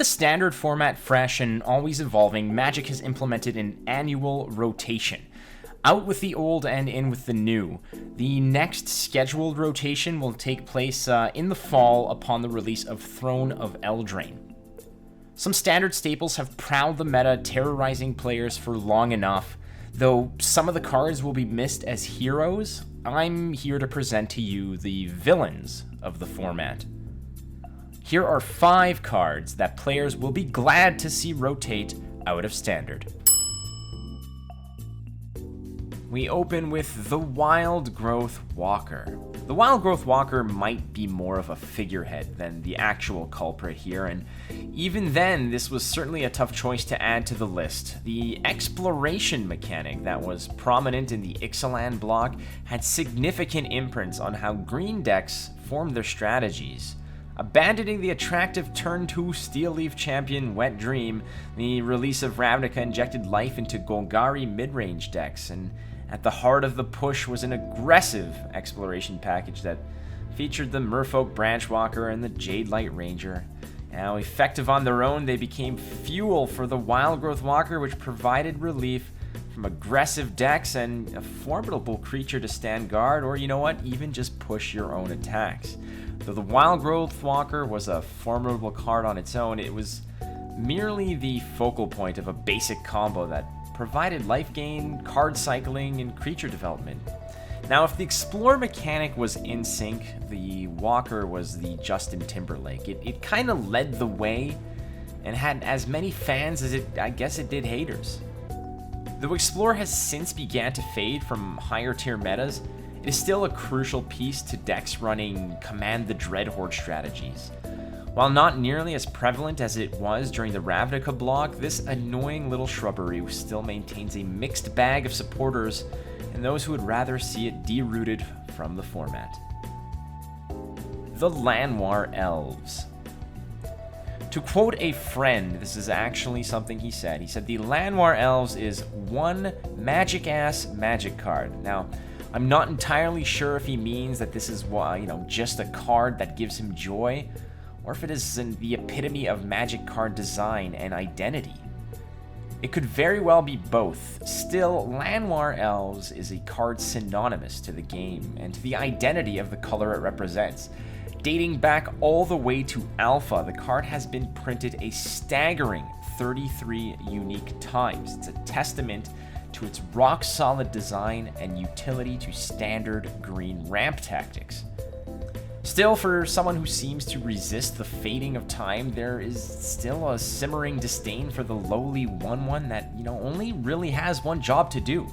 the standard format fresh and always evolving, Magic has implemented an annual rotation. Out with the old and in with the new. The next scheduled rotation will take place in the fall upon the release of Throne of Eldraine. Some standard staples have prowled the meta, terrorizing players for long enough. Though some of the cards will be missed as heroes, I'm here to present to you the villains of the format. Here are 5 cards that players will be glad to see rotate out of Standard. We open with the Wild Growth Walker. The Wild Growth Walker might be more of a figurehead than the actual culprit here, and even then, this was certainly a tough choice to add to the list. The exploration mechanic that was prominent in the Ixalan block had significant imprints on how green decks formed their strategies. Abandoning the attractive turn 2 Steel Leaf champion Wet Dream, the release of Ravnica injected life into Golgari mid-range decks, and at the heart of the push was an aggressive exploration package that featured the Merfolk Branchwalker and the Jade Light Ranger. Now, effective on their own, they became fuel for the Wild Growth Walker, which provided relief from aggressive decks and a formidable creature to stand guard, or you know what, even just push your own attacks. Though the Wild Growth Walker was a formidable card on its own, it was merely the focal point of a basic combo that provided life gain, card cycling, and creature development. Now, if the Explore mechanic was in sync, the Walker was the Justin Timberlake. It kind of led the way and had as many fans as I guess it did haters. Though Explore has since began to fade from higher tier metas, it is still a crucial piece to decks running Command the Dreadhorde strategies. While not nearly as prevalent as it was during the Ravnica block, this annoying little shrubbery still maintains a mixed bag of supporters and those who would rather see it derooted from the format. The Lanois Elves. To quote a friend, this is actually something he said. He said, "The Lanois Elves is one magic-ass magic card." Now, I'm not entirely sure if he means that this is just a card that gives him joy, or if it is the epitome of magic card design and identity. It could very well be both. Still, Lanois Elves is a card synonymous to the game and to the identity of the color it represents. Dating back all the way to Alpha, the card has been printed a staggering 33 unique times. It's a testament to its rock-solid design and utility to standard green ramp tactics. Still, for someone who seems to resist the fading of time, there is still a simmering disdain for the lowly 1/1 that, only really has one job to do.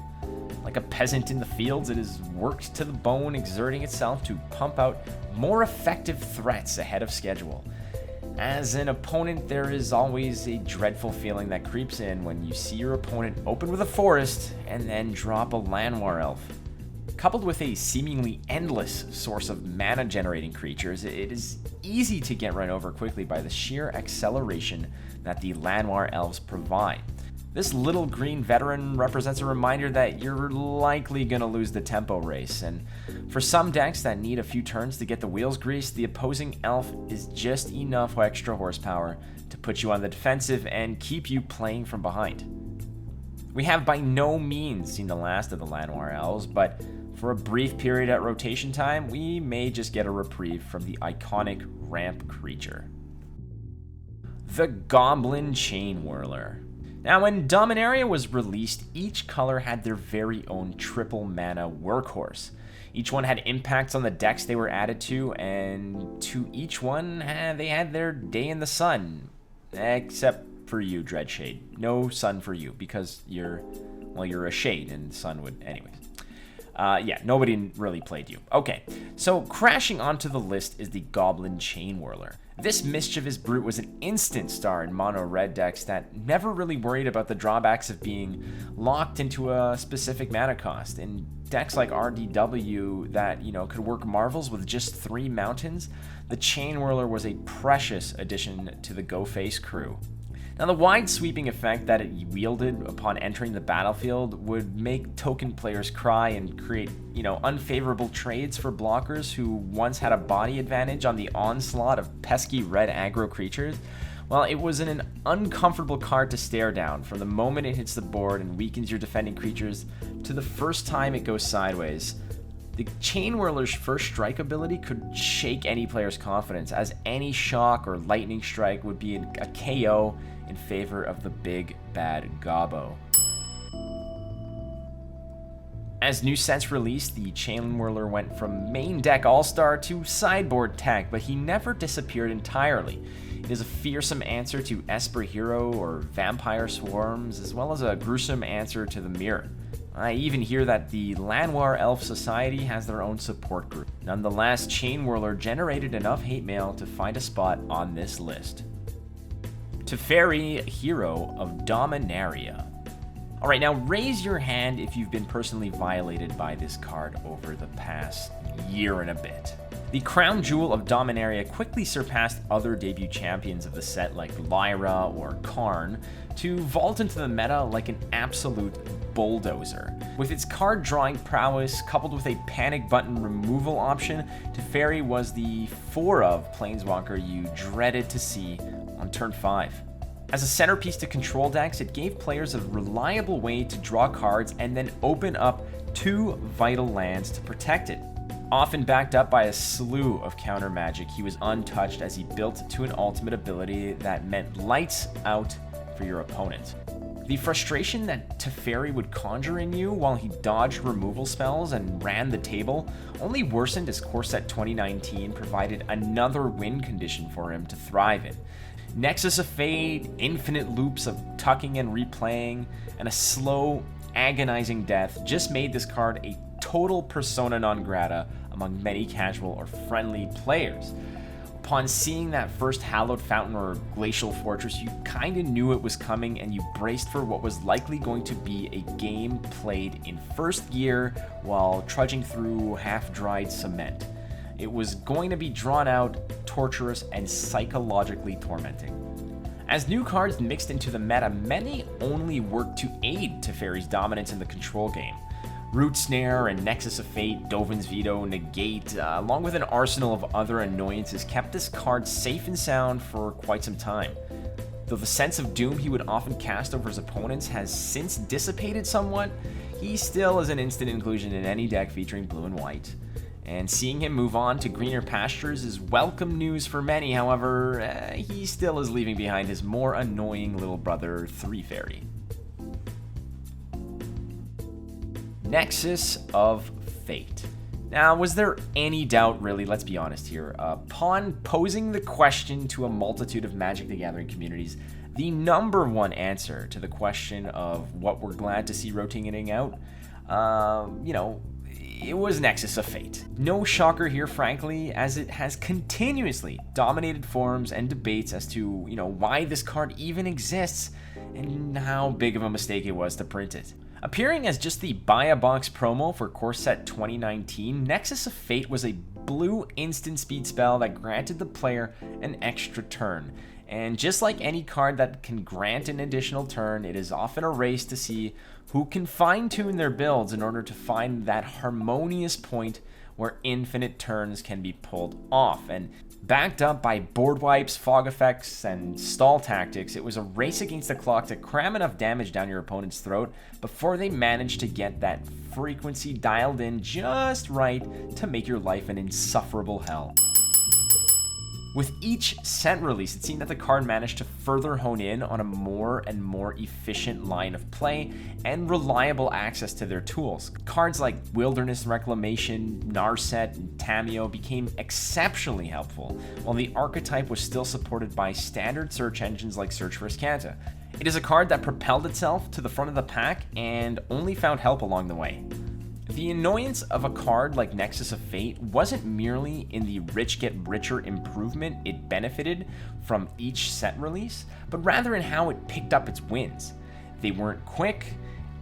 Like a peasant in the fields, it is worked to the bone, exerting itself to pump out more effective threats ahead of schedule. As an opponent, there is always a dreadful feeling that creeps in when you see your opponent open with a forest and then drop a Lanois Elf. Coupled with a seemingly endless source of mana-generating creatures, it is easy to get run over quickly by the sheer acceleration that the Lanois Elves provide. This little green veteran represents a reminder that you're likely going to lose the tempo race, and for some decks that need a few turns to get the wheels greased, the opposing elf is just enough extra horsepower to put you on the defensive and keep you playing from behind. We have by no means seen the last of the Lanois Elves, but for a brief period at rotation time, we may just get a reprieve from the iconic ramp creature. The Goblin Chain Whirler. Now, when Dominaria was released, each color had their very own triple mana workhorse. Each one had impacts on the decks they were added to, and to each one, they had their day in the sun. Except for you, Dreadshade. No sun for you, because you're a shade, and sun would... Anyways. Nobody really played you. Okay, so crashing onto the list is the Goblin Chain Whirler. This mischievous brute was an instant star in mono red decks that never really worried about the drawbacks of being locked into a specific mana cost. In decks like RDW that, could work marvels with just 3 mountains, the Chain Whirler was a precious addition to the Go Face crew. Now, the wide sweeping effect that it wielded upon entering the battlefield would make token players cry and create, unfavorable trades for blockers who once had a body advantage on the onslaught of pesky red aggro creatures. Well, it was an uncomfortable card to stare down from the moment it hits the board and weakens your defending creatures to the first time it goes sideways. The Chain Whirler's first strike ability could shake any player's confidence, as any shock or lightning strike would be a KO in favor of the big bad Gobbo. As new sets released, the Chain Whirler went from main deck all-star to sideboard tech, but he never disappeared entirely. It is a fearsome answer to Esper Hero or Vampire Swarms, as well as a gruesome answer to the Mirror. I even hear that the Lanois Elves Society has their own support group. Nonetheless, Chain Whirler generated enough hate mail to find a spot on this list. Teferi, Hero of Dominaria. Alright, now raise your hand if you've been personally violated by this card over the past year and a bit. The crown jewel of Dominaria quickly surpassed other debut champions of the set like Lyra or Karn to vault into the meta like an absolute bulldozer. With its card drawing prowess coupled with a panic button removal option, Teferi was the 4-of Planeswalker you dreaded to see on turn 5. As a centerpiece to control decks, it gave players a reliable way to draw cards and then open up 2 vital lands to protect it. Often backed up by a slew of counter magic, he was untouched as he built to an ultimate ability that meant lights out for your opponent. The frustration that Teferi would conjure in you while he dodged removal spells and ran the table only worsened as Core Set 2019 provided another win condition for him to thrive in. Nexus of Fate, infinite loops of tucking and replaying, and a slow, agonizing death just made this card a total persona non grata among many casual or friendly players. Upon seeing that first Hallowed Fountain or Glacial Fortress, you kinda knew it was coming and you braced for what was likely going to be a game played in first gear while trudging through half-dried cement. It was going to be drawn out, torturous, and psychologically tormenting. As new cards mixed into the meta, many only worked to aid Teferi's dominance in the control game. Root Snare and Nexus of Fate, Dovin's Veto, Negate, along with an arsenal of other annoyances, kept this card safe and sound for quite some time. Though the sense of doom he would often cast over his opponents has since dissipated somewhat, he still is an instant inclusion in any deck featuring blue and white. And seeing him move on to greener pastures is welcome news for many. However, he still is leaving behind his more annoying little brother, 3-Fairy. Nexus of Fate. Now, was there any doubt, really, let's be honest here, upon posing the question to a multitude of Magic the Gathering communities, the number one answer to the question of what we're glad to see rotating out, it was Nexus of Fate. No shocker here, frankly, as it has continuously dominated forums and debates as to, why this card even exists and how big of a mistake it was to print it. Appearing as just the buy a box promo for Core Set 2019, Nexus of Fate was a blue instant speed spell that granted the player an extra turn. And just like any card that can grant an additional turn, it is often a race to see who can fine-tune their builds in order to find that harmonious point where infinite turns can be pulled off. And backed up by board wipes, fog effects, and stall tactics, it was a race against the clock to cram enough damage down your opponent's throat before they managed to get that frequency dialed in just right to make your life an insufferable hell. With each set release, it seemed that the card managed to further hone in on a more and more efficient line of play and reliable access to their tools. Cards like Wilderness Reclamation, Narset, and Tamiyo became exceptionally helpful, while the archetype was still supported by standard search engines like Search for Scanta. It is a card that propelled itself to the front of the pack and only found help along the way. The annoyance of a card like Nexus of Fate wasn't merely in the rich get richer improvement it benefited from each set release, but rather in how it picked up its wins. They weren't quick,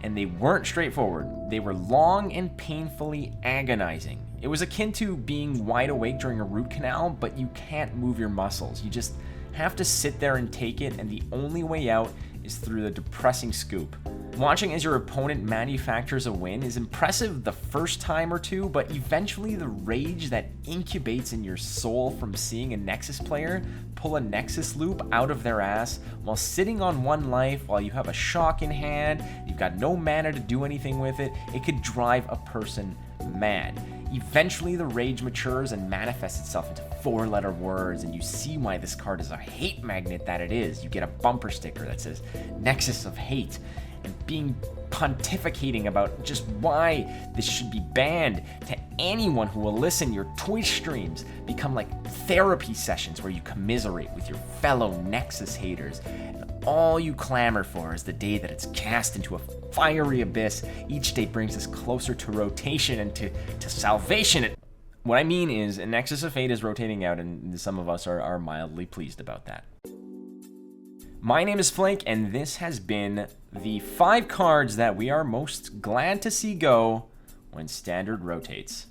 and they weren't straightforward. They were long and painfully agonizing. It was akin to being wide awake during a root canal, but you can't move your muscles. You just have to sit there and take it, and the only way out is through the depressing scoop. Watching as your opponent manufactures a win is impressive the first time or two, but eventually the rage that incubates in your soul from seeing a Nexus player pull a Nexus loop out of their ass while sitting on 1 life while you have a shock in hand, you've got no mana to do anything with it, it could drive a person mad. Eventually the rage matures and manifests itself into 4-letter words, and you see why this card is a hate magnet that it is. You get a bumper sticker that says Nexus of Hate, and being pontificating about just why this should be banned to anyone who will listen. Your Twitch streams become like therapy sessions where you commiserate with your fellow Nexus haters. And all you clamor for is the day that it's cast into a fiery abyss. Each day brings us closer to rotation and to salvation. What I mean is, a Nexus of Fate is rotating out, and some of us are mildly pleased about that. My name is Flake, and this has been the 5 cards that we are most glad to see go when Standard rotates.